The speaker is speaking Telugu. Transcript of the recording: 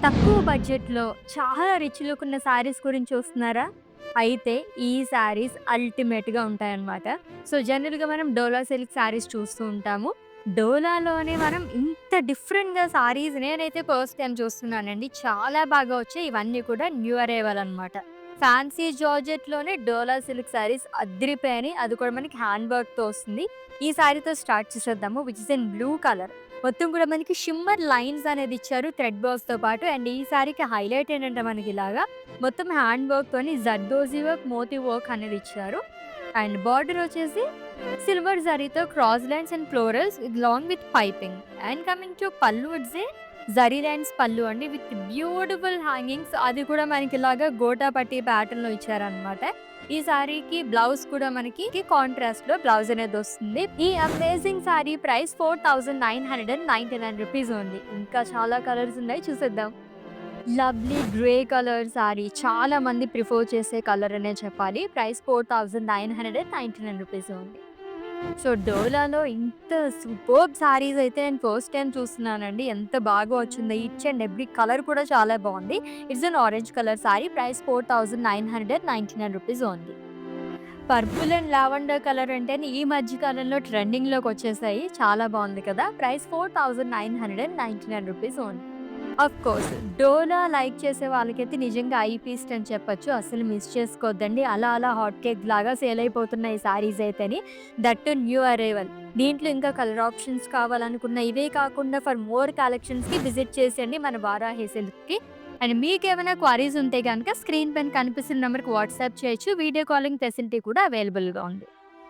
తక్కువ బడ్జెట్‌లో చాలా రిచ్ లుక్ ఉన్న శారీస్ గురించి చూస్తున్నారా? అయితే ఈ శారీస్ అల్టిమేట్‌గా ఉంటాయన్నమాట. సో, జనరల్‌గా మనం డోలా సిల్క్ శారీస్ చూస్తూ ఉంటాము. డోలాలోనే మనం ఇంత డిఫరెంట్‌గా శారీస్ నేనైతే ఫస్ట్ టైమ్ చూస్తున్నానండి. చాలా బాగా వచ్చాయి. ఇవన్నీ కూడా న్యూ అరైవల్ అనమాట. ఫ్యాన్సీ జార్జెట్‌లోనే డోలా సిల్క్ శారీస్ అద్దిరిపోయాయని. అది కూడా మనకి హ్యాండ్ వర్క్‌తో వస్తుంది. ఈ శారీతో స్టార్ట్ చేసేద్దాము. Which is in blue colour. మొత్తం కూడా మనకి షిమ్మర్ లైన్స్ అనేది ఇచ్చారు థ్రెడ్ బాక్స్‌తో పాటు. అండ్ ఈ సారీకి హైలైట్ ఏంటంటే మనకి ఇలాగా మొత్తం హ్యాండ్ వర్క్‌తోని జర్దోజీ వర్క్, మోతీ వర్క్ అనేది ఇచ్చారు. అండ్ బార్డర్ వచ్చేసి సిల్వర్ జరీతో cross lines and florals long with piping. And coming to pallu it's a zari lines pallu అండి విత్ బ్యూటిఫుల్ హ్యాంగింగ్స్. అది కూడా మనకి ఇలాగా గోటా పట్టి ప్యాటర్న్‌లో ఇచ్చారనమాట. ఈ సారీకి బ్లౌజ్ కూడా మనకి కాంట్రాస్ట్‌లో బ్లౌజ్ అనేది వస్తుంది. ఈ amazing sorry price 4999 rupees only. ఇంకా చాలా కలర్స్ ఉన్నాయి చూసేద్దాం. లవ్లీ గ్రే కలర్ సారీ చాలా మంది ప్రిఫర్ చేసే కలర్ అనే చెప్పాలి. Price 4999 rupees only. సో, డోలాలో ఇంత సూపర్బ్ సారీస్ అయితే నేను ఫస్ట్ టైమ్ చూస్తున్నానండి. ఎంత బాగా వచ్చిందో ఈచ్ అండ్ ఎవ్రీ కలర్ కూడా చాలా బాగుంది. It's an orange colour sorry. Price 4999 rupees only. Purple and lavender colour అంటేనే ఈ మధ్య కాలంలో ట్రెండింగ్‌లోకి వచ్చేసాయి. చాలా బాగుంది కదా! Price 4999 rupees only. ఆఫ్‌కోర్స్ డోలా లైక్ చేసే వాళ్ళకైతే నిజంగా ఐ ఫీస్ట్ అని చెప్పొచ్చు. అస్సలు మిస్ చేసుకోవద్దండి. అలా అలా హాట్ కేక్ లాగా సేల్ అయిపోతున్నాయి ఈ సారీస్ అయితేని. That to new arrival. దీంట్లో ఇంకా కలర్ ఆప్షన్స్ కావాలనుకున్న ఇవే కాకుండా ఫర్ మోర్ కలెక్షన్స్‌కి విజిట్ చేసేయండి మన వారాహి సిల్క్‌కి. అండ్ మీకేమైనా క్వరీస్ ఉంటే గనక స్క్రీన్ పైన కనిపిస్తున్న నంబర్‌కి వాట్సాప్ చేయొచ్చు. వీడియో కాలింగ్ ఫెసిలిటీ కూడా అవైలబుల్‌గా ఉంది.